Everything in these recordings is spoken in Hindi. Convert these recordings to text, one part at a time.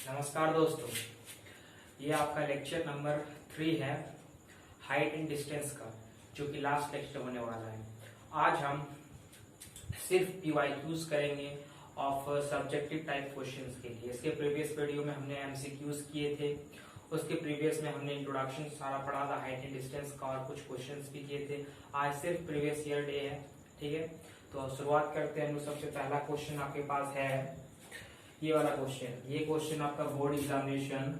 नमस्कार दोस्तों, ये आपका लेक्चर नंबर 3 है हाइट एंड डिस्टेंस का, जो कि लास्ट लेक्चर होने वाला है। आज हम सिर्फ पीवाईक्यूज करेंगे ऑफ सब्जेक्टिव टाइप क्वेश्चंस के लिए। इसके प्रीवियस वीडियो में हमने एमसीक्यूज किए थे, उसके प्रीवियस में हमने इंट्रोडक्शन सारा पढ़ा था हाइट एंड डिस्टेंस का और कुछ क्वेश्चंस भी किए थे। आज सिर्फ प्रीवियस ईयर डे है, ठीक है। तो शुरुआत करते हैं। सबसे पहला क्वेश्चन आपके पास है ये वाला क्वेश्चन। ये क्वेश्चन आपका बोर्ड एग्जामिनेशन,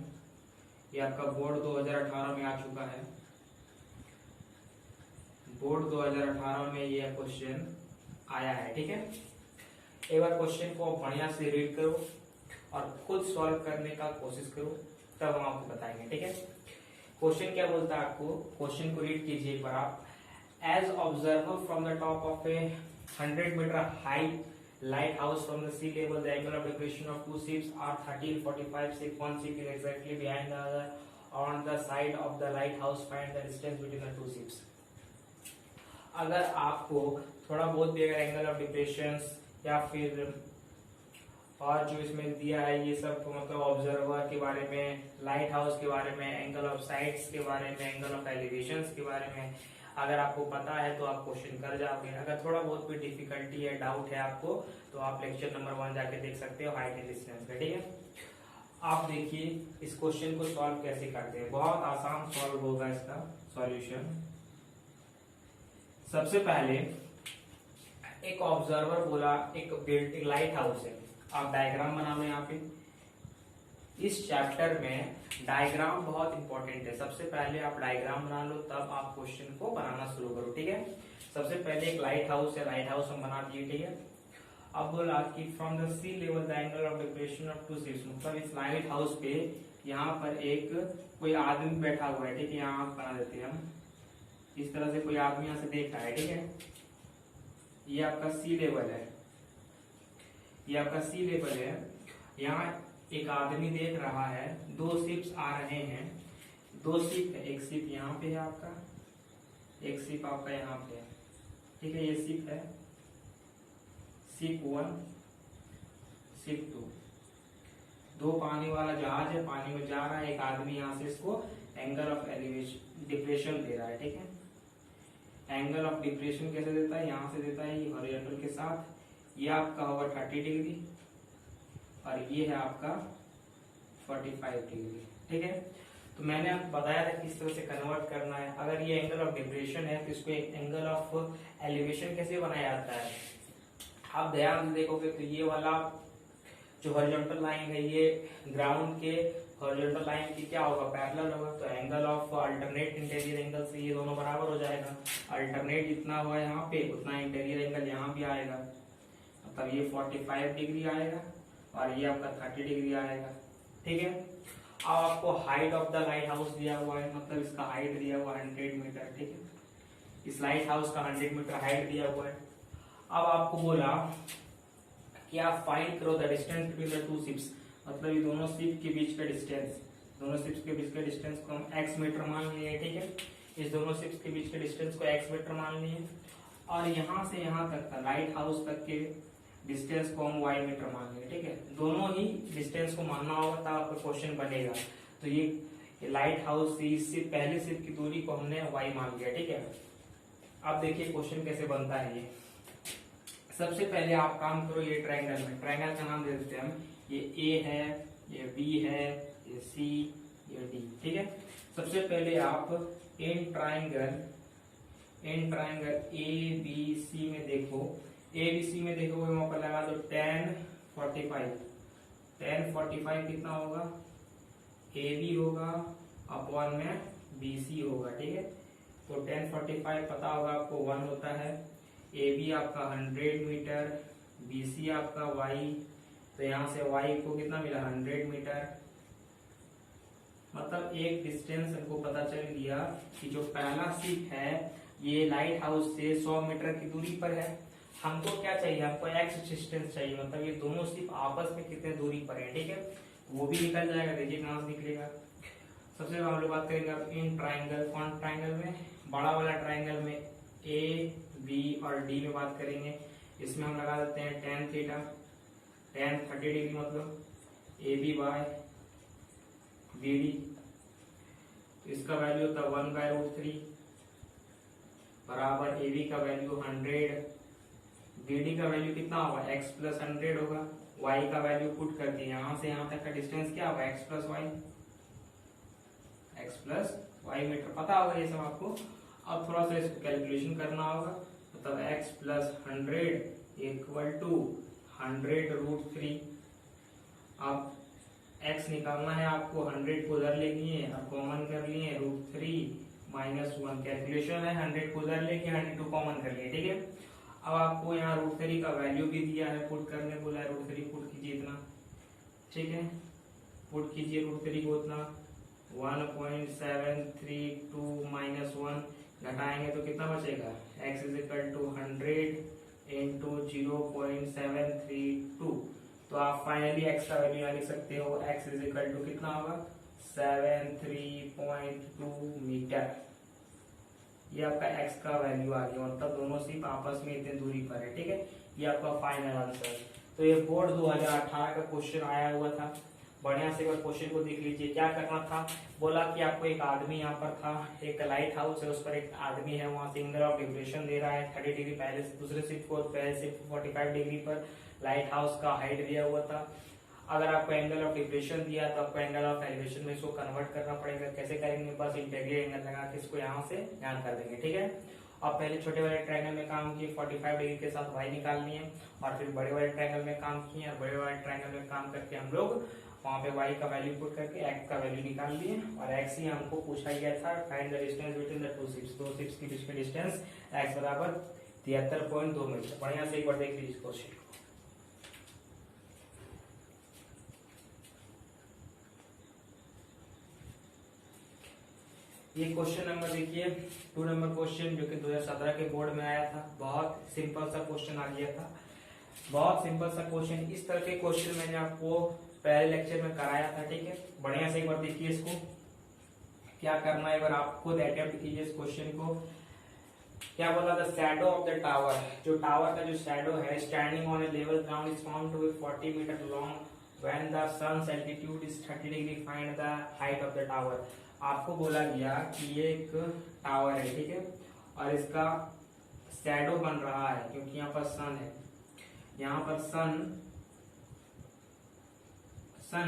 ये आपका बोर्ड 2018 में आ चुका है। बोर्ड 2018 में ये क्वेश्चन आया है, ठीक है। एक बार क्वेश्चन को बढ़िया से रीड करो और खुद सॉल्व करने का कोशिश करो, तब हम आपको बताएंगे, ठीक है। क्वेश्चन क्या बोलता है आपको, क्वेश्चन को रीड कीजिए एक बार आप। As observer from the top of a 100 metre high lighthouse from the sea level, the angle of depression of two ships are 13:45. Ship one ship is exactly behind the other on the side of the lighthouse. Find the distance between the two ships. अगर आपको थोड़ा बहुत भी अगर एंगल ऑफ डिप्रेशन या फिर और जो इसमें दिया है ये सब मतलब ऑब्जर्वर के बारे में, लाइट हाउस के बारे में, एंगल ऑफ साइड्स के बारे में, एंगल ऑफ एलिवेशंस के बारे में अगर आपको पता है तो आप क्वेश्चन कर जाओगे। अगर थोड़ा बहुत भी डिफिकल्टी है, डाउट है आपको, तो आप लेक्चर नंबर 1 जाके देख सकते हो हाइट एंड डिस्टेंस का, ठीक है। आप देखिए इस क्वेश्चन को सॉल्व कैसे करते हैं। बहुत आसान सॉल्व होगा इसका सॉल्यूशन। सबसे पहले एक ऑब्जर्वर बोला एक लाइट हाउस है। आप डायग्राम बना लो यहाँ पे। इस चैप्टर में डायग्राम बहुत इंपॉर्टेंट है। सबसे पहले आप डायग्राम बना लो, तब आप क्वेश्चन को बनाना शुरू करो, ठीक है। सबसे पहले एक लाइट हाउस है, लाइट हाउस हम बना दिए, ठीक है। अब बोला कि from the sea level the angle of depression of two ships, मतलब इस लाइट हाउस पे यहाँ पर एक कोई आदमी बैठा हुआ है, ठीक है। यहाँ बना देते हैं हम। इस तरह से कोई आदमी यहाँ से देख रहा है, ठीक है। ये आपका सी लेवल है, ये आपका सी लेवल है। यहाँ एक आदमी देख रहा है, दो शिप्स आ रहे हैं, दो शिप है। एक शिप यहाँ पे है आपका, एक शिप आपका यहाँ पे है, ठीक है। ये शिप है, शिप 1, शिप 2। दो पानी वाला जहाज है, पानी में जा रहा है। एक आदमी यहाँ से इसको एंगल ऑफ एलिवेशन डिप्रेशन दे रहा है, ठीक है। एंगल ऑफ डिप्रेशन कैसे देता है, यहाँ से देता है हॉरिजॉन्टल के साथ। ये आपका होगा 30 डिग्री और ये है आपका 45 डिग्री, ठीक है। तो मैंने आपको बताया था किस तरह से कन्वर्ट करना है। अगर ये एंगल ऑफ डिप्रेशन है तो इसको एंगल ऑफ एलिवेशन कैसे बनाया जाता है, आप ध्यान से देखोगे तो ये वाला जो हॉरिजॉन्टल लाइन है ये ग्राउंड के हॉरिजॉन्टल लाइन की क्या होगा, पैरेलल होगा। तो angle of alternate interior angle से ये दोनों बराबर हो जाएगा। अल्टरनेट जितना हुआ यहाँ पे उतना इंटीरियर एंगल यहाँ भी आएगा, मतलब ये 45 डिग्री आएगा और ये आपका 30 डिग्री आएगा, ठीक है। अब आपको height of the light house दिया हुआ है, मतलब इसका हाइट दिया हुआ 100 मीटर, ठीक है। इस लाइट हाउस का 100 मीटर हाइट दिया हुआ है। अब आपको बोला कि आप फाइंड करो the distance between the two ships, मतलब ये दोनों शिप के बीच का डिस्टेंस, दोनों शिप्स के बीच के डिस्टेंस को हम x मीटर मान लिए, ठीक है। इस दोनों शिप्स के बीच के डिस्टेंस को x मीटर मान लिए और यहाँ से यहाँ तक का लाइट हाउस तक के डिस्टेंस को हम y मीटर मान लेंगे, ठीक है। दोनों ही डिस्टेंस को मानना होगा तब आपका क्वेश्चन बनेगा। तो ये लाइट हाउस से इससे पहले शिप की दूरी को हमने y मान लिया, ठीक है। अब देखिए क्वेश्चन कैसे बनता है। ये सबसे पहले आप काम करो, ये ट्रायंगल में, ट्रायंगल का नाम दे देते हैं हम। ये A है, ये B है, ये C, ये D, ठीक है। सबसे पहले आप इन ट्रायंगल ABC में देखो, ABC में देखो वहां पर लगा दो tan 45। tan 45 कितना होगा, AB होगा अपॉन में BC होगा, ठीक है। तो tan 45 पता होगा आपको 1 होता है। AB आपका 100 मीटर, BC आपका Y, तो यहाँ से Y को कितना मिला 100 मीटर। मतलब एक डिस्टेंस हमको पता चल गया कि जो पहला शिप है ये लाइट हाउस से 100 मीटर की दूरी पर है। हमको क्या चाहिए, हमको x डिस्टेंस चाहिए, मतलब ये दोनों शिप आपस में कितने दूरी पर है, ठीक है। वो भी निकल जाएगा, देखिए कहां से निकलेगा। सबसे पहले हम लोग बात करेंगे आप इन ट्रायंगल, कौन ट्रायंगल में, बड़ा वाला ट्रायंगल में A, B और D में बात करेंगे। इसमें हम लगा देते हैं tan थीटा, tan 30 डिग्री, मतलब AB बाय BD, तो इसका वैल्यू होता है 1/√3 बराबर AB का वैल्यू 100, BD का वैल्यू कितना होगा x प्लस 100 होगा, y का वैल्यू पुट कर दिए, यहाँ से यहाँ तक का डिस्टेंस क्या होगा x प्लस y मीटर, पता होगा ये सब आपको। अब थोड़ा सा इसको कैलकुलेशन करना होगा, मतलब x प्लस 100 इक्वल टू 100√3। अब x निकालना है आपको, 100 को उधर ले लिए और कॉमन कर लिए, √3 माइनस 1 कैलकुलेशन है, 100 को उधर लेके 100 को कॉमन कर लिए, ठीक है। अब आपको यहाँ √3 का वैल्यू भी दिया है, पुट करने बोला है, √3 पुट कीजिए इतना, ठीक है, पुट कीजिए √3 को इतना 1.732 माइनस 1, घटाएंगे तो कितना बचेगा, x is equal to 100 into 0.732, तो आप फाइनली x का वैल्यू यहाँ लिख सकते हो, x इज इक्वल टू कितना होगा 73.2 मीटर। ये आपका x का वैल्यू आ गया, मतलब दोनों सिर्फ आपस में इतने दूरी पर है, ठीक है। ये आपका फाइनल आंसर। तो ये बोर्ड 2018 का क्वेश्चन आया हुआ था, बढ़िया से एक बार क्वेश्चन को देख लीजिए। क्या करना था, बोला कि आपको एक आदमी यहाँ पर था, एक लाइट हाउस है, उस पर एक आदमी है, वहां से एंगल ऑफ डिप्रेशन दे रहा है 30 डिग्री, पहले से दूसरे शिफ्ट को पहले शिफ्ट 45 डिग्री पर लाइट हाउस का हाइट दिया हुआ था। अगर आपको एंगल ऑफ डिप्रेशन दिया तो आपको एंगल ऑफ एलिवेशन में इसको कन्वर्ट करना पड़ेगा। कैसे करेंगे, बस इंटीग्रल एंगल लगा के इसको यहाँ से यहाँ कर देंगे, ठीक है। अब पहले छोटे वाले ट्रायंगल में काम किए, 45 डिग्री के साथ y निकालनी है, और फिर बड़े वाले ट्रायंगल में काम किए, और बड़े वाले ट्रायंगल में काम करके हम लोग वहां पे y का वैल्यू पुट करके x का वैल्यू निकाल लिए, और x ही हमको पूछा गया था, find the distance between the two ships, दो शिप्स के बीच में डिस्टेंस x बराबर 73.2 मीटर। बढ़िया से एक बार देख लीजिए क्वेश्चन। ये क्वेश्चन नंबर देखिए 2 नंबर क्वेश्चन, जो कि 2017 के बोर्ड में आया था। बहुत सिंपल सा क्वेश्चन आ गया था, बहुत सिंपल सा क्वेश्चन। इस तरह के क्वेश्चन मैंने आपको पहले लेक्चर में कराया था, ठीक है। बढ़िया से एक बार देखिए इसको, क्या करना है, एक बार आप खुद अटेम्प्ट कीजिए इस क्वेश्चन को। क्या बोला, the shadow of the tower, जो टावर का जो शैडो है standing on a level ground is found to be 40 metre long when the sun's altitude is 30 degree, find the height of the tower. आपको बोला गया कि ये एक टावर है, ठीक है, और इसका शैडो बन रहा है क्योंकि यहाँ पर सन है, यहाँ पर सन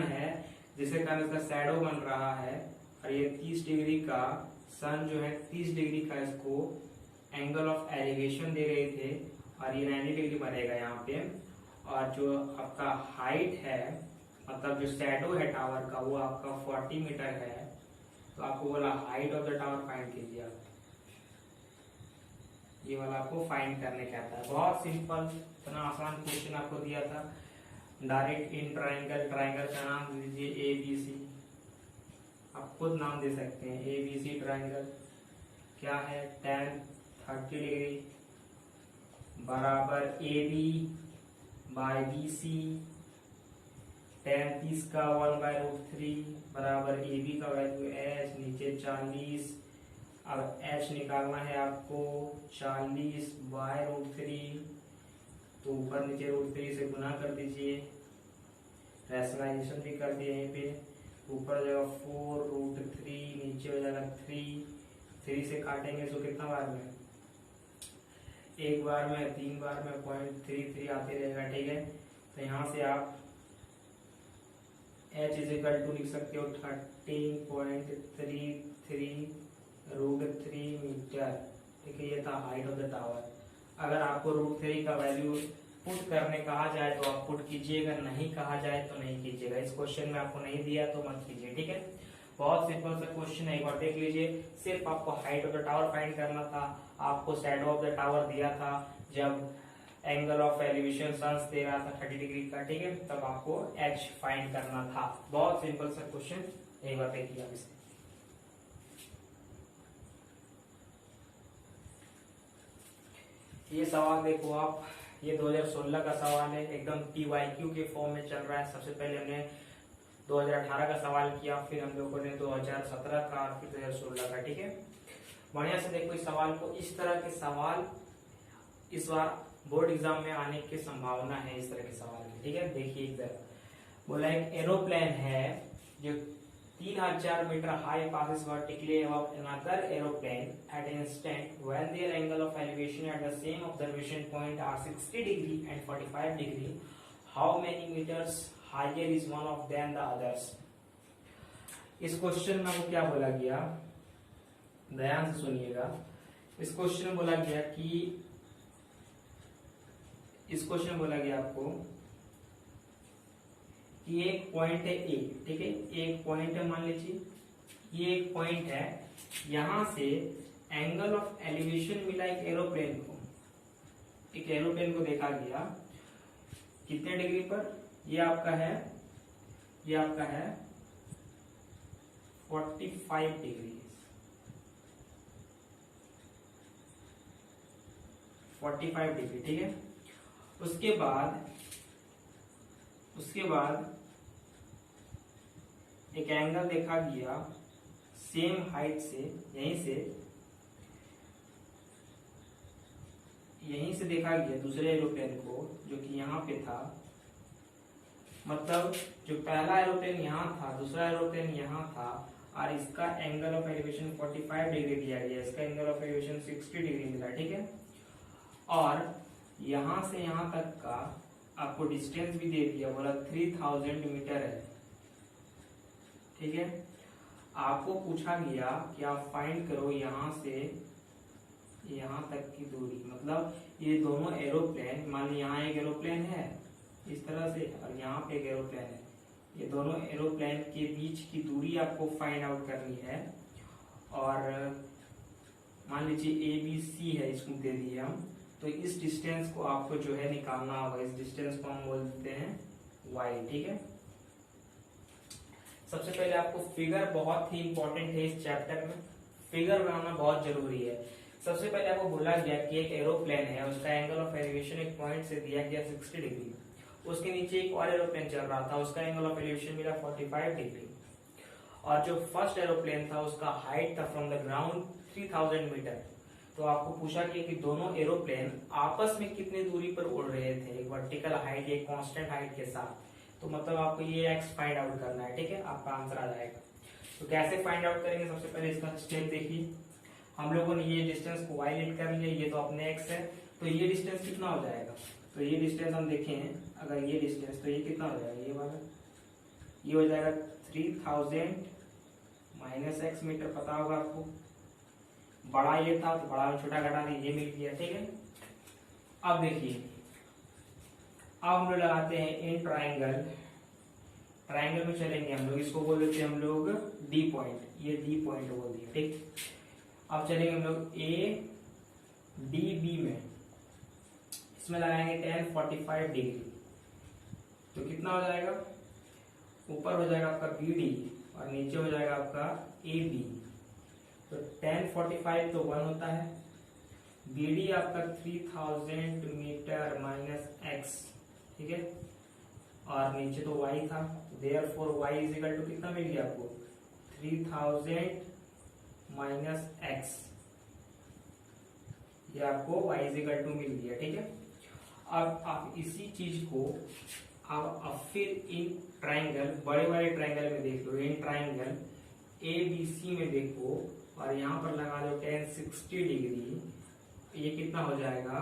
है, जिसके कारण इसका शैडो बन रहा है। और ये 30 डिग्री का सन जो है 30 डिग्री का इसको एंगल ऑफ एलिवेशन दे रहे थे, और ये 90 डिग्री बनेगा यहाँ पे। और जो आपका हाइट है, मतलब जो शैडो है टावर का, वो आपका 40 मीटर है। तो आपको बोला height of the tower find कीजिए आप, ये वाला आपको फाइंड करने का आता है। बहुत सिंपल, इतना आसान क्वेश्चन आपको दिया था। डायरेक्ट इन ट्रायंगल, ट्रायंगल का नाम दीजिए ABC, आप खुद नाम दे सकते हैं, ABC ट्रायंगल। क्या है, tan 30 डिग्री बराबर AB बाय BC, tan 30 का 1/√3 बराबर AB का वैल्यू h, नीचे 40। अब h निकालना है आपको 40/√3, तो ऊपर नीचे √3 से गुना कर दीजिए, रैशनलाइजेशन भी कर दिए यहीं पे। ऊपर हो जाएगा 4√3, नीचे हो जाएगा 3 से काटेंगे तो कितना बार में, एक बार में, 3 बार में 0.33 आते रहेगा, ठीक है। तो यहाँ से आप h इज इक्वल टू लिख सकते हो 13.33√3 मीटर, ठीक है। ये था हाइट ऑफ द टावर। अगर आपको √3 का वैल्यू पुट करने कहा जाए तो आप पुट कीजिएगा, नहीं कहा जाए तो नहीं कीजिएगा। इस क्वेश्चन में आपको नहीं दिया तो मत कीजिए, ठीक है। बहुत सिंपल सा क्वेश्चन है, एक बार देख लीजिए। सिर्फ आपको height of the tower find करना था, आपको शैडो ऑफ द टावर दिया था जब एंगल ऑफ एलिवेशन सन्स दे रहा था 30 डिग्री का, ठीक है, तब आपको h फाइंड करना था। बहुत सिंपल सा क्वेश्चन, एक बार देखिए आप इसे। ये सवाल देखो आप, ये 2016 का सवाल है, एकदम PYQ के फॉर्म में चल रहा है। सबसे पहले हमने 2018 का सवाल किया, फिर हम लोगों ने 2017 का, फिर 2016 का, ठीक है। बढ़िया से देखो इस सवाल को। इस तरह के सवाल इस बार बोर्ड एग्जाम में आने की संभावना है, इस तरह के सवाल की, ठीक है। देखिए इधर बोला एक एरोप्लेन है जो 3000 metre high passes vertically above another aeroplane at an instant when their angle of elevation at the same observation point are 60 degree and 45 degree. How many meters higher is one of them the others? इस क्वेश्चन में आपको क्या बोला गया, ध्यान से सुनिएगा। इस क्वेश्चन में बोला गया कि इस क्वेश्चन में बोला गया आपको कि एक पॉइंट है ए, ठीक है, एक पॉइंट है, मान लीजिए ये एक पॉइंट है, यहां से एंगल ऑफ एलिवेशन मिला एक एरोप्लेन को, एक एरोप्लेन को देखा गया कितने डिग्री पर, ये आपका है 45 डिग्री, 45 डिग्री, ठीक है। उसके बाद एक एंगल देखा गया सेम हाइट से, यहीं से देखा गया दूसरे एरोप्लेन को जो कि यहाँ पे था, मतलब जो पहला एरोप्लेन यहाँ था, दूसरा एरोप्लेन यहाँ था, और इसका एंगल ऑफ एलिवेशन 45 डिग्री दिया गया, इसका एंगल ऑफ एलिवेशन 60 डिग्री मिला, ठीक है। और यहां से यहां तक का आपको डिस्टेंस भी दे दिया, बोला 3000 मीटर है, ठीक है। आपको पूछा गया कि आप फाइंड करो यहां से यहां तक की दूरी, मतलब ये दोनों एरोप्लेन, मान ली यहाँ एक एरोप्लेन है इस तरह से और यहाँ पे एक एरोप्लेन है, ये दोनों एरोप्लेन के बीच की दूरी आपको फाइंड आउट करनी है। और मान लीजिए ABC है, इसको दे दिए हम, तो इस डिस्टेंस को आपको जो है निकालना होगा, इस डिस्टेंस को हम बोलते हैं y, ठीक है। सबसे पहले आपको फिगर बहुत ही इंपॉर्टेंट है इस चैप्टर में, फिगर बनाना बहुत जरूरी है। सबसे पहले आपको बोला गया कि एक एरोप्लेन है, उसका एंगल ऑफ एलिवेशन एक पॉइंट से दिया गया 60 डिग्री, उसके नीचे एक और एरोप्लेन चल रहा था, उसका एंगल ऑफ एलिवेशन मिला 45 डिग्री, और जो फर्स्ट एरोप्लेन था उसका हाइट था फ्रॉम द ग्राउंड 3000 मीटर। तो आपको पूछा गया कि दोनों एरोप्लेन आपस में कितनी दूरी पर उड़ रहे थे, एक वर्टिकल हाइट, एक कांस्टेंट हाइट के साथ, तो मतलब आपको ये एक्स फाइंड आउट करना है, ठीक है, आपका आंसर आ जाएगा। तो कैसे फाइंड आउट करेंगे, सबसे पहले इसका स्टेप देखिए, हम लोगों ने ये डिस्टेंस को वाई लेट कर लिया, ये तो अपने एक्स है, तो ये डिस्टेंस कितना हो जाएगा, तो ये डिस्टेंस हम देखें, अगर ये डिस्टेंस, तो ये कितना हो जाएगा, ये वाला, ये हो जाएगा 3000 माइनस एक्स मीटर, पता होगा आपको, बड़ा ये था तो बड़ा में छोटा घटा दिए, ये मिल गया, ठीक है। अब देखिए, अब हम लोग लगाते हैं इन ट्राइंगल, ट्राइंगल में चलेंगे हम लोग, इसको बोल देते हैं हम लोग डी पॉइंट, ये डी पॉइंट बोल दिया, ठीक। अब चलेंगे हम लोग ADB में, इसमें लगाएंगे tan 45 डिग्री, तो कितना हो जाएगा, ऊपर हो जाएगा आपका BD और नीचे हो जाएगा आपका AB, तो tan 45 तो 1 होता है, BD आपका 3000 मीटर माइनस x, ठीक है, और नीचे तो y था, therefore y is equal to कितना मिल गया आपको, 3000 माइनस x, ये आपको y इज इक्वल टू मिल गया, ठीक है। अब आप इसी चीज को अब फिर इन ट्राइंगल, बड़े बड़े ट्राइंगल में देख लो, इन ट्राइंगल ABC में देखो, और यहाँ पर लगा लो tan 60 डिग्री, ये कितना हो जाएगा,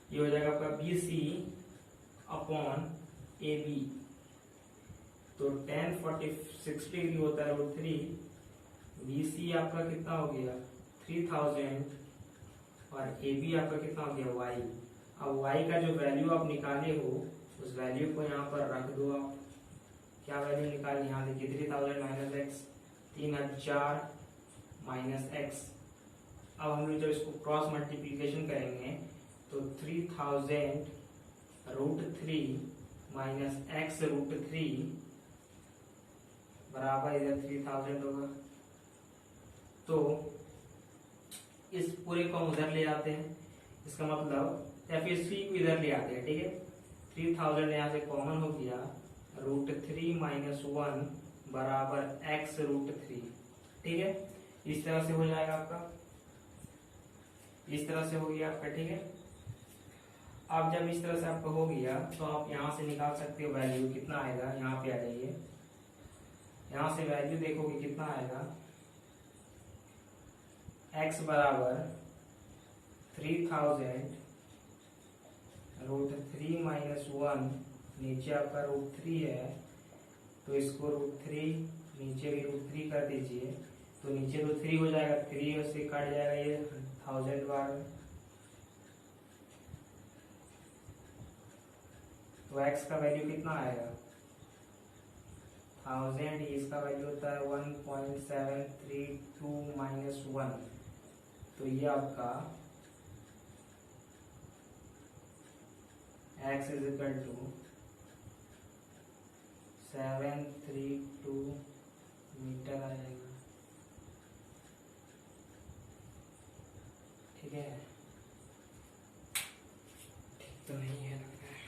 ये हो जाएगा आपका BC अपॉन AB, तो tan 60 डिग्री होता है √3, BC आपका कितना हो गया 3000, और AB आपका कितना हो गया y। अब y का जो वैल्यू आप निकाले हो, उस वैल्यू को यहाँ पर रख दो आप, क्या वैल्यू निकाली, यहाँ देखिए 3000 माइनस एक्स, 3000 माइनस एक्स। अब हम लोग जब इसको क्रॉस मल्टीप्लीकेशन करेंगे तो 3000 √3 माइनस एक्स √3 बराबर इधर 3000 होगा, तो इस पूरे को हम उधर ले आते हैं, इसका मतलब, या फिर सी को इधर ले आते हैं, ठीक है। 3000 यहाँ से कॉमन हो गया, √3 माइनस 1 बराबर एक्स √3, ठीक है। इस तरह से हो जाएगा आपका, इस तरह से हो गया आपका, ठीक है। अब जब इस तरह से आपका हो गया तो आप यहाँ से निकाल सकते हो वैल्यू, कितना आएगा, यहाँ पे आ जाइए, यहां से वैल्यू देखोगे कितना आएगा, x बराबर 3000 √3 माइनस 1, नीचे आपका √3 है तो इसको √3 नीचे भी √3 कर दीजिए, तो नीचे तो 3 हो जाएगा, 3 से कट जाएगा ये 1000 बार, तो x का वैल्यू कितना आएगा 1000, इसका वैल्यू होता है 1.732 माइनस 1, तो ये आपका x is equal to 732 metre आ जाएगा। ठीक है, ठीक तो नहीं है लगता है।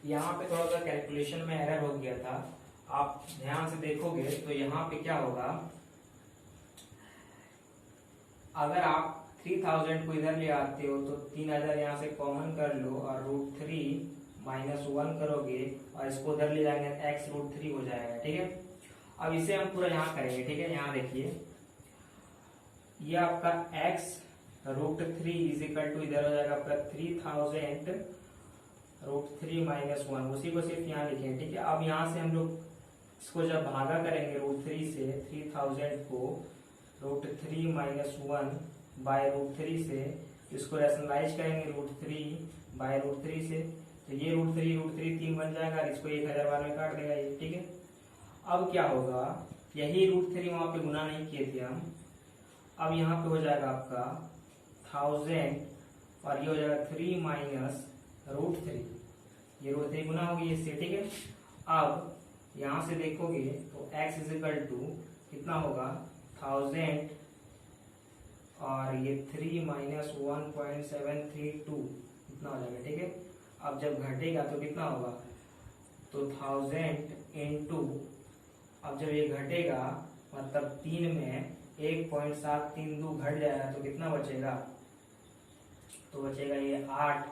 यहाँ पे थोड़ा सा कैलकुलेशन में एरर हो गया था, आप ध्यान से देखोगे तो यहाँ पे क्या होगा, अगर आप 3000 को इधर ले आते हो तो 3000 यहाँ से कॉमन कर लो और √3 माइनस 1 करोगे और इसको उधर ले जाएंगे x √3 हो जाएगा। ठीक है, अब इसे हम पूरा यहाँ करेंगे। ठीक है, यहाँ देखिए ये आपका x √3 इज इक्वल टू इधर हो जाएगा आपका 3000 √3 माइनस 1, उसी को सिर्फ यहाँ लिखेंगे। ठीक है, अब यहाँ से हम लोग इसको जब भागा करेंगे √3 से, 3000 को √3 माइनस 1 बाय √3 से, इसको रैशनलाइज करेंगे √3 बाय √3 से, तो ये √3 3 बन जाएगा और इसको 1000 बार में काट देगा ये। ठीक है, अब क्या होगा, यही √3 वहां पे गुना नहीं किए थे हम, अब यहाँ पे हो जाएगा आपका 1000 और ये हो जाएगा 3 माइनस √3, ये √3 गुना होगी इससे। ठीक है, अब यहाँ से देखोगे तो x इज इक्वल टू कितना होगा 1000 और ये 3 माइनस 1.732 इतना हो जाएगा। ठीक है, अब जब घटेगा तो कितना होगा, तो 1000 इंटू, अब जब ये घटेगा मतलब 3 में 1.732 घट जाएगा तो कितना बचेगा, तो बचेगा ये 8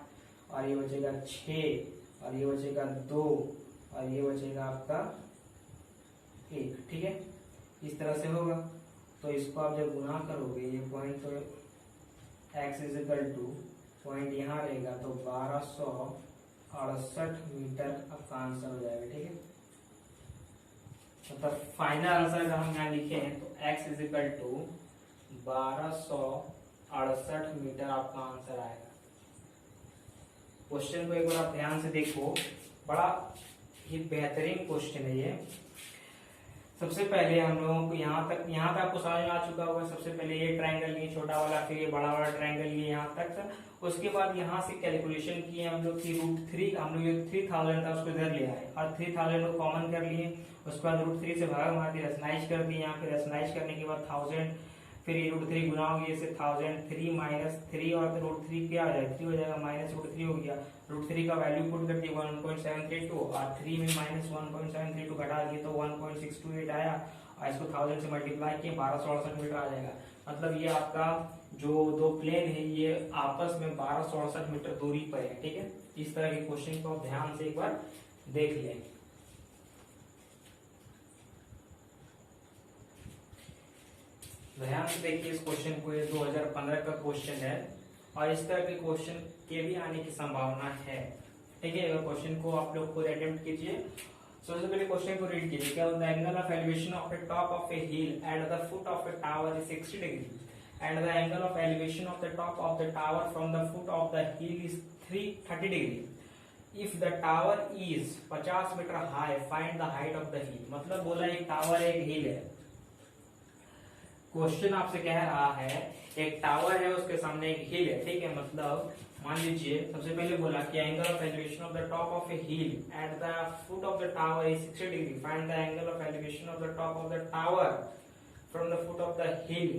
और ये बचेगा 6 और ये बचेगा 2 और ये बचेगा आपका 1। ठीक है, इस तरह से होगा, तो इसको आप जब गुना करोगे ये पॉइंट, तो x is equal two point यहाँ रहेगा तो 1268 मीटर आपका आंसर हो जाएगा। ठीक है, मतलब फाइनल आंसर अगर हम यहाँ लिखे हैं तो x is equal to 1268 metre आपका आंसर आएगा। क्वेश्चन को एक बार आप ध्यान से देखो, बड़ा ही बेहतरीन क्वेश्चन है ये। सबसे पहले हम लोगों को यहाँ तक आपको समझ में आ चुका होगा। सबसे पहले ये ट्रायंगल लिए छोटा वाला, फिर ये बड़ा वाला ट्रायंगल लिए यहाँ तक, उसके बाद यहाँ से कैलकुलेशन किए हम लोग की √3, हम लोग ये 3000 था उसको इधर ले आए और 3000 को कॉमन कर लिए, उसके बाद √3 से भाग मार दिया, रेशनाइज कर दिए। यहाँ पे रेशनाइज करने के बाद 1000, फिर ये √3 गुना हो गया, 1000 3 माइनस 3 और √3 क्या हो जाएगा, 3 हो जाएगा, माइनस √3 हो गया। √3 का वैल्यू पुट कर दिया 1.732 और 3 में माइनस 1.732 घटा दिए तो 1.628 आया और इसको 1000 से मल्टीप्लाई किए 1268 मीटर आ जाएगा। मतलब ये आपका जो दो प्लेन है ये आपस में 1268 मीटर दूरी पर है। ठीक है, इस तरह के क्वेश्चन को आप ध्यान से एक बार देख लें। ध्यान से देखिए इस क्वेश्चन को, ये 2015 का क्वेश्चन है और इस तरह के क्वेश्चन के भी आने की संभावना है। ठीक है, क्वेश्चन को आप लोग खुद अटेम्प्ट कीजिए। सबसे पहले क्वेश्चन को रीड कीजिए। क्या the angle of elevation of the top of a hill at the foot of the tower is 60 degree and the angle of elevation of the top of the tower from the foot of the hill is 30 degree. If the tower is 50 metre high find the height of the hill. मतलब बोला एक टावर एक हिल है। क्वेश्चन आपसे कह रहा है एक टावर है उसके सामने एक हिल है। ठीक है, मतलब मान लीजिए सबसे पहले बोला कि angle of elevation of the top of a hill at the foot of the tower is 60 degree. Find the angle of elevation of the top of the tower from the foot of the hill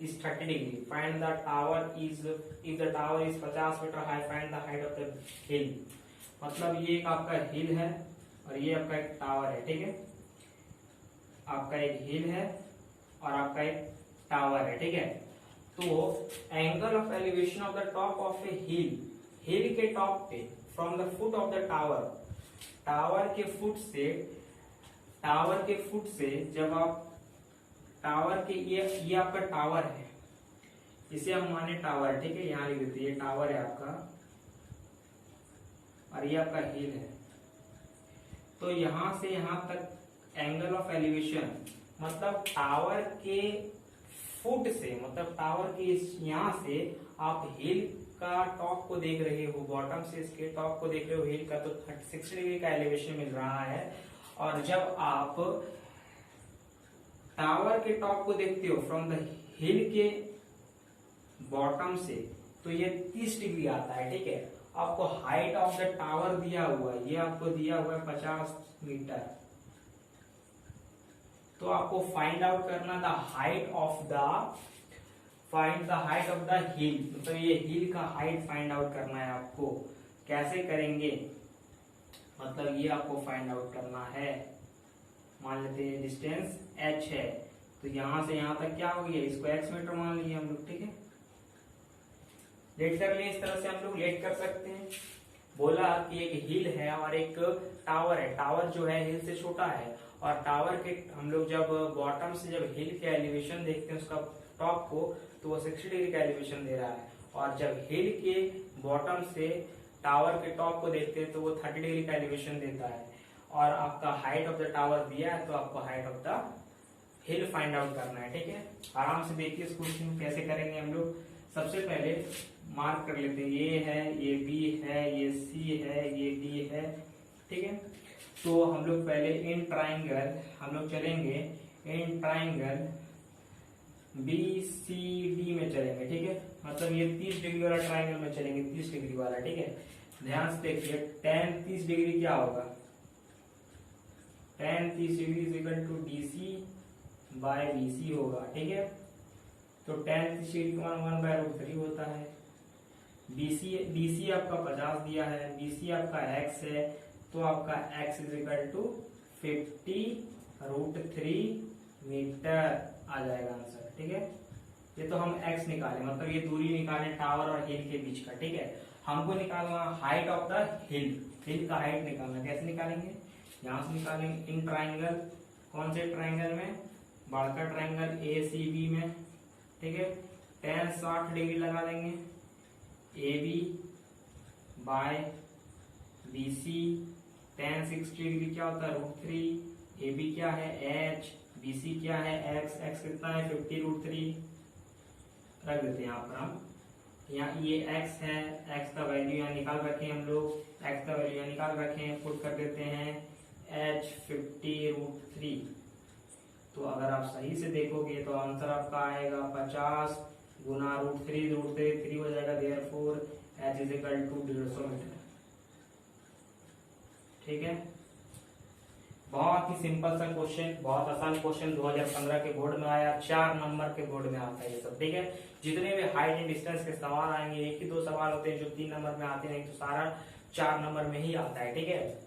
is 30 degree. Find the tower is, if the tower is 50 metre high find the height of the hill. मतलब ये एक आपका हिल है और ये आपका एक टावर है। ठीक है, आपका एक हिल है और आपका एक टावर है। ठीक है, तो angle of elevation of the top of a hill, hill के टॉप पे from the foot of the tower, tower के फुट से जब आप टावर के ये आपका टावर है, इसे हम माने टावर, ठीक है, यहाँ लिख देते हैं, ये टावर है आपका और ये आपका हिल है। तो यहां से यहां तक एंगल ऑफ एलिवेशन, मतलब टावर के फुट से, मतलब टावर के यहां से आप हिल का टॉप को देख रहे हो, बॉटम से इसके टॉप को देख रहे हो हिल का, तो 60 डिग्री का एलिवेशन मिल रहा है। और जब आप टावर के टॉप को देखते हो फ्रॉम द हिल के बॉटम से, तो ये 30 डिग्री आता है, ठीक है। आपको हाइट ऑफ द टावर दिया हुआ है, ये आपको दिया हुआ है 50 मीटर। तो आपको फाइंड आउट करना the height of the hill, मतलब ये हिल का हाइट फाइंड आउट करना है आपको। कैसे करेंगे, मतलब ये आपको फाइंड आउट करना है। मान लेते हैं डिस्टेंस h है, तो यहां से यहां तक क्या हो गया, इसको x मीटर मान लिए हम लोग, ठीक है। लेट कर लिए, इस तरह से हम लोग लेट कर सकते हैं। बोला कि एक हिल है और एक टावर है, टावर जो है हिल से छोटा है, और टावर के हम लोग जब बॉटम से जब हिल के एलिवेशन देखते हैं उसका टॉप को, तो वो 60 डिग्री का एलिवेशन दे रहा है, और जब हिल के बॉटम से टावर के टॉप को देखते हैं तो वो 30 डिग्री का एलिवेशन देता है। और आपका हाइट ऑफ द टावर दिया है, तो आपको height of the hill find out करना है, ठीक है। आराम से देखिए इस क्वेश्चन कैसे करेंगे हम लोग। सबसे पहले मार्क कर लेते हैं, ये है, ये बी है, ये सी है, ये डी है, ठीक है। तो हम लोग पहले इन ट्राइंगल हम लोग चलेंगे, in triangle B C D में चलेंगे, ठीक है। मतलब ये 30 डिग्री वाला ट्राइंगल में चलेंगे, 30 डिग्री वाला, ठीक है। ध्यान से देखिए, tan 30 डिग्री क्या होगा, tan 30 degree is equal to DC by BC होगा, ठीक है। तो tan 30 डिग्री का मान 1/√3 होता है। BC आपका 50 दिया है, BC आपका x है, तो आपका x is equal to 50√3 metre आ जाएगा आंसर, ठीक है। ये तो हम x निकाले, मतलब ये दूरी निकाले टावर और हिल के बीच का, ठीक है। हमको निकालना हाइट ऑफ द हिल का हाइट निकालना। कैसे निकालेंगे, यहां से निकालेंगे इन ट्राइंगल, कौन से ट्राइंगल में, बड़का ट्राइंगल ACB में, ठीक है। tan 60 डिग्री लगा देंगे, AB by BC, tan 60 degree क्या होता है, √3, AB क्या है h, BC क्या है x कितना है 50√3, रख देते हैं यहाँ पर हम। यहाँ ये x है, x का वैल्यू यहाँ निकाल रखे हम लोग, x का वैल्यू यहाँ निकाल रखे हैं, पुट कर देते हैं h 50√3। तो अगर आप सही से देखोगे तो आंसर आपका आएगा 50 गुना √3 हो जाएगा, therefore h is equal to 150 metre, ठीक है। बहुत ही सिंपल सा क्वेश्चन, बहुत आसान क्वेश्चन, 2015 के बोर्ड में आया, 4 नंबर के बोर्ड में आता है ये सब, ठीक है। जितने भी हाइट एंड डिस्टेंस के सवाल आएंगे, एक ही 2 सवाल होते हैं जो 3 नंबर में आते हैं, तो सारा 4 नंबर में ही आता है, ठीक है।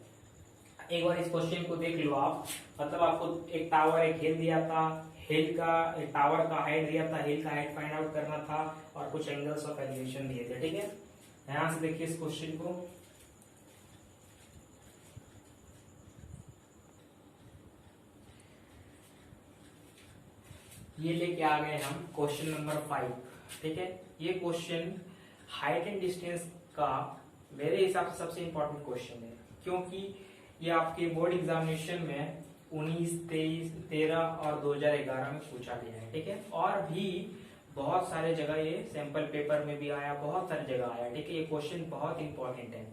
एक बार इस क्वेश्चन को देख लो आप, मतलब आपको एक टावर, एक हिल दिया था, हिल का टावर का हाइट दिया था, हिल का हाइट फाइंड आउट करना था, और कुछ एंगल्स ऑफ एलिवेशन दिए थे, ठीक है। ध्यान से देखिए इस क्वेश्चन को। ये लेके आ गए हम क्वेश्चन नंबर 5, ठीक है। ये क्वेश्चन हाइट एंड डिस्टेंस का मेरे हिसाब से सबसे इंपॉर्टेंट क्वेश्चन है, क्योंकि ये आपके बोर्ड एग्जामिनेशन में 19, 23, 13 और 2011 में पूछा गया है, ठीक है। और भी बहुत सारे जगह ये सैंपल पेपर में भी आया, बहुत सारी जगह आया, ठीक है। ये क्वेश्चन बहुत इंपॉर्टेंट है,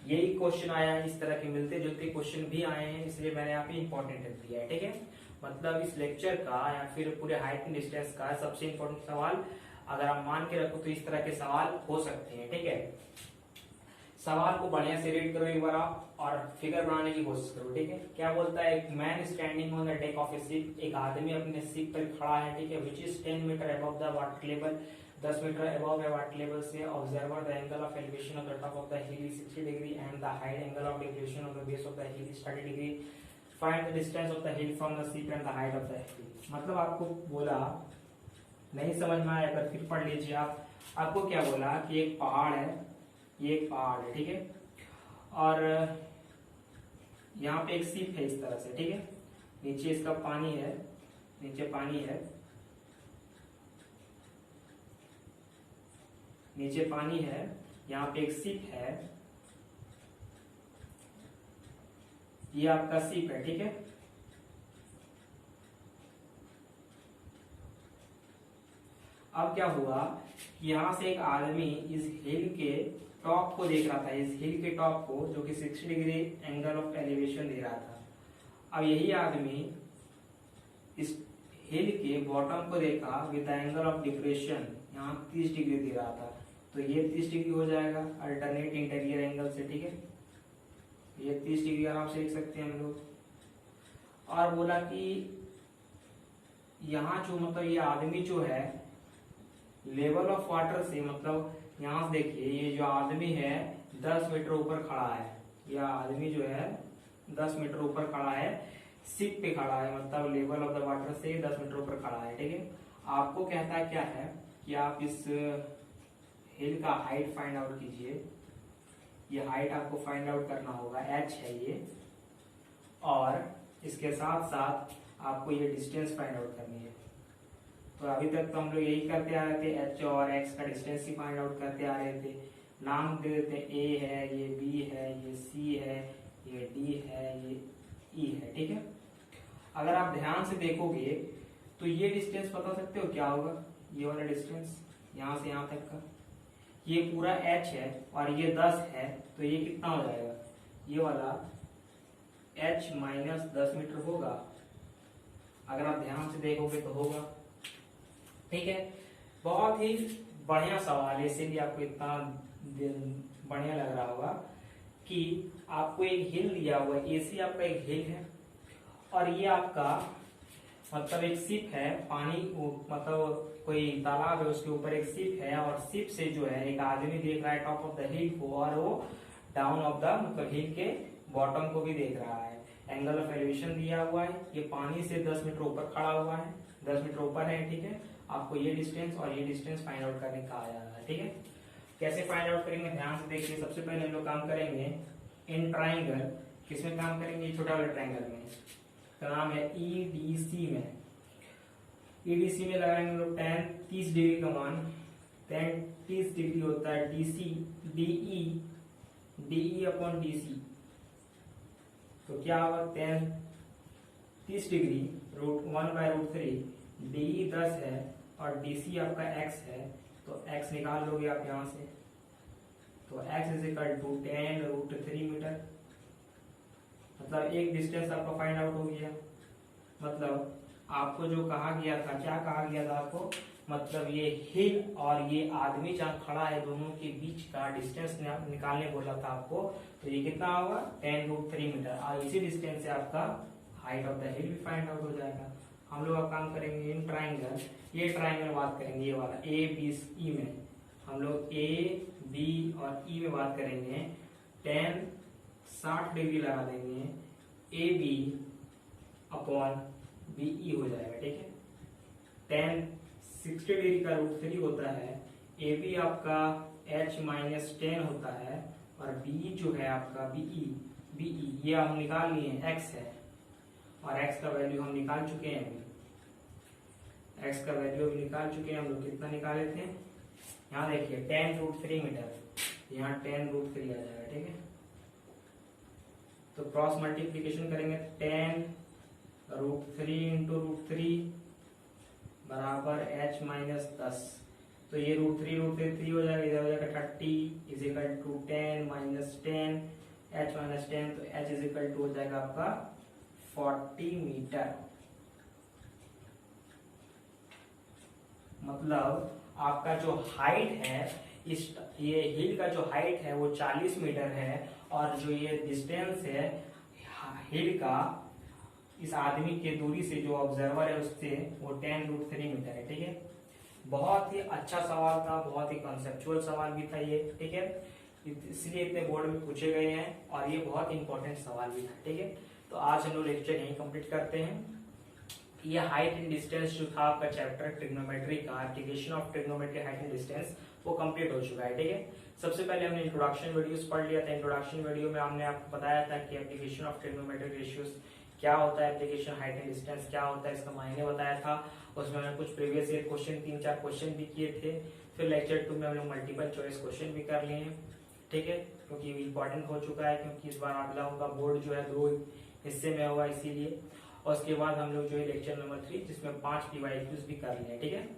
यही क्वेश्चन आया, इस तरह के मिलते जुलते क्वेश्चन भी आए हैं, इसलिए मैंने यहाँ पे इंपॉर्टेंट रख दिया है, ठीक है। मतलब इस लेक्चर का या फिर पूरे हाइट एंड डिस्टेंस का सबसे इंपॉर्टेंट सवाल अगर आप मान के रखो तो इस तरह के सवाल हो सकते हैं, ठीक है। सवाल को बढ़िया से रीड करो एक बार आप, और फिगर बनाने की कोशिश करो, ठीक है। क्या बोलता है, एक man standing on the deck of a ship, एक आदमी अपने शिप पर खड़ा है, ठीक है, which is 10 metre above the water level, 10 metre above water level से। Observer the angle of elevation of the top of the hill is 60 degree and the height angle of elevation of the base of the hill is 30 degree. Find the distance of the hill from the ship and the height of the hill. मतलब आपको बोला, नहीं समझ में आया अगर फिर पढ़ लीजिए आप। आपको क्या बोला कि एक पहाड़ है, ये एक पहाड़ है, ठीक है, और यहाँ पे एक सिप है इस तरह से, ठीक है, नीचे इसका पानी है, नीचे पानी है, नीचे पानी है, यहाँ पे एक सिप है, ये आपका सिप है, ठीक है। अब क्या हुआ, यहाँ से एक आदमी इस हिल के टॉप को देख रहा था, इस हिल के टॉप को, जो कि 60 डिग्री एंगल ऑफ एलिवेशन दे रहा था। अब यही आदमी इस हिल के बॉटम को देखा विद एंगल ऑफ डिप्रेशन, यहाँ 30 डिग्री दे रहा था, तो ये 30 डिग्री हो जाएगा अल्टरनेट इंटीरियर एंगल से, ठीक है। ये 30 डिग्री आराम से लिख सकते हैं हम लोग। और बोला कि यहाँ जो मतलब ये आदमी जो है लेवल ऑफ वाटर से, मतलब यहाँ से देखिए ये जो आदमी है 10 मीटर ऊपर खड़ा है, यह आदमी जो है 10 मीटर ऊपर खड़ा है, सिप पे खड़ा है, मतलब लेवल ऑफ द वाटर से 10 मीटर ऊपर खड़ा है, ठीक है। आपको कहता है क्या है कि आप इस हिल का हाइट फाइंड आउट कीजिए। ये हाइट आपको फाइंड आउट करना होगा, h है ये, और इसके साथ साथ आपको ये डिस्टेंस फाइंड आउट करनी है। तो अभी तक तो हम लोग यही करते आ रहे थे, h और x का डिस्टेंस ही फाइंड आउट करते आ रहे थे। नाम दे देते हैं, a है, ये b है, ये c है, ये d है, ये e है, ठीक है। अगर आप ध्यान से देखोगे तो ये डिस्टेंस बता सकते हो क्या होगा, ये वाला डिस्टेंस यहाँ से यहाँ तक का, ये पूरा h है और ये 10 है, तो ये कितना हो जाएगा, ये वाला h माइनस 10 मीटर होगा। अगर आप ध्यान से देखोगे तो होगा, ठीक है। बहुत ही बढ़िया सवाल है, इसीलिए आपको इतना बढ़िया लग रहा होगा कि आपको एक हिल दिया हुआ है, एसी आपका एक हिल है, और ये आपका मतलब एक सिप है, पानी मतलब कोई तालाब है, उसके ऊपर एक सिप है, और सिप से जो है एक आदमी देख रहा है टॉप ऑफ द हिल को, और वो डाउन ऑफ द मतलब हिल के बॉटम को भी देख रहा है। एंगल ऑफ एलिवेशन दिया हुआ है, ये पानी से 10 मीटर ऊपर खड़ा हुआ है, 10 मीटर ऊपर है, ठीक है। आपको ये डिस्टेंस और ये डिस्टेंस फाइंड आउट करने का आ जाएगा, ठीक है। कैसे फाइंड आउट करेंगे, ध्यान से देखिए। सबसे पहले हम लोग काम करेंगे इन ट्राइंगल, किसमें काम करेंगे, छोटा वाला ट्राइंगल में, का नाम है ईडीसी में। ईडीसी में लगाएंगे हम लोग tan 30 डिग्री का मान, tan 30 डिग्री होता है डीसी डीई अपॉन डीसी, तो क्या होगा, tan 30 डिग्री √1/√3, डीई 10 है और डीसी आपका x है, तो x निकाल लोगे आप यहां से, तो x is equal to tan√3 metre, मतलब एक डिस्टेंस आपका फाइंड आउट हो गया। मतलब आपको जो कहा गया था, क्या कहा गया था आपको, मतलब ये हिल और ये आदमी जहाँ खड़ा है दोनों के बीच का डिस्टेंस निकालने बोला था आपको, तो ये कितना होगा, tan√3 मीटर, और इसी डिस्टेंस से आपका हाइट ऑफ द हिल भी फाइंड आउट हो जाएगा। हम लोग अब काम करेंगे इन ट्राइंगल, ये ट्राइंगल बात करेंगे, ये वाला ए बी ई में हम लोग ए बी और ई में बात करेंगे, tan 60 डिग्री लगा देंगे, ए बी अपॉन बीई हो जाएगा, ठीक है। tan 60 डिग्री का √3 होता है, ए बी आपका h माइनस 10 होता है, और बी जो है आपका बीई ये हम निकाल लिए हैं, x है, और x का वैल्यू हम निकाल चुके हैं अभी, x का वैल्यू अभी निकाल चुके हैं हम लोग, कितना निकाले थे, यहाँ देखिए tan√3 मीटर, यहाँ tan√3 आ जाएगा, ठीक है। तो क्रॉस मल्टीप्लीकेशन करेंगे, tan√3 इंटू √3 बराबर h माइनस 10, तो ये √3 हो जाएगा, इधर हो जाएगा 30 is equal to 10 minus 10, h minus 10, तो h इज इक्वल टू हो जाएगा आपका 40 मीटर। मतलब आपका जो हाइट है, इस ये हिल का जो हाइट है वो 40 मीटर है, और जो ये डिस्टेंस है हिल का इस आदमी के दूरी से जो ऑब्जर्वर है उससे, वो tan√3 मीटर है, ठीक है। बहुत ही अच्छा सवाल था, बहुत ही कॉन्सेप्चुअल सवाल भी था ये, ठीक है, इसलिए इतने बोर्ड में पूछे गए हैं, और ये बहुत इंपॉर्टेंट सवाल भी था, ठीक है। तो आज हम लोग लेक्चर यहीं कंप्लीट करते हैं। ये हाइट एंड डिस्टेंस जो था आपका चैप्टर ट्रिग्नोमेट्री का, application of trigonometry height and distance, वो कंप्लीट हो चुका है। ठीक है, सबसे पहले हमने इंट्रोडक्शन वीडियोस पढ़ लिया था। इंट्रोडक्शन वीडियो में हमने आपको बताया था कि एप्लीकेशन ऑफ ट्रिग्नोमेट्रिक रेशियोज क्या होता है, एप्लीकेशन हाइट एंड डिस्टेंस क्या होता है, इसका मायने बताया था। उसमें हमने कुछ प्रीवियस ईयर क्वेश्चन 3-4 क्वेश्चन भी किए थे। फिर लेक्चर 2 में हम लोग मल्टीपल चॉइस क्वेश्चन भी कर लिए हैं। ठीक है, क्योंकि इंपॉर्टेंट हो चुका है, क्योंकि इस बार आप लोगों का बोर्ड जो है 2 हिस्से में होगा, इसीलिए। और उसके बाद हम लोग जो है लेक्चर नंबर 3 जिसमें 5 PYQs भी कर लिए। ठीक है,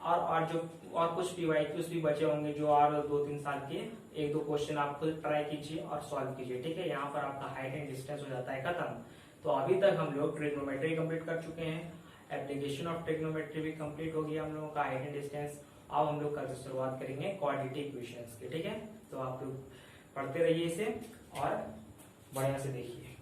और कुछ PYQs भी बचे होंगे जो और 2-3 साल के 1-2 क्वेश्चन आप खुद ट्राई कीजिए और सॉल्व कीजिए। ठीक है, यहाँ पर आपका हाइट एंड डिस्टेंस हो जाता है खत्म। तो अभी तक हम लोग ट्रिग्नोमेट्री कंप्लीट कर चुके हैं, एप्लीकेशन ऑफ ट्रिग्नोमेट्री भी कंप्लीट हो गया हम लोगों का, हाइट एंड डिस्टेंस। अब हम लोग कल से शुरुआत करेंगे क्वाड्रेटिक इक्वेशंस के। ठीक है, तो आप लोग पढ़ते रहिए इसे और बढ़िया से देखिए।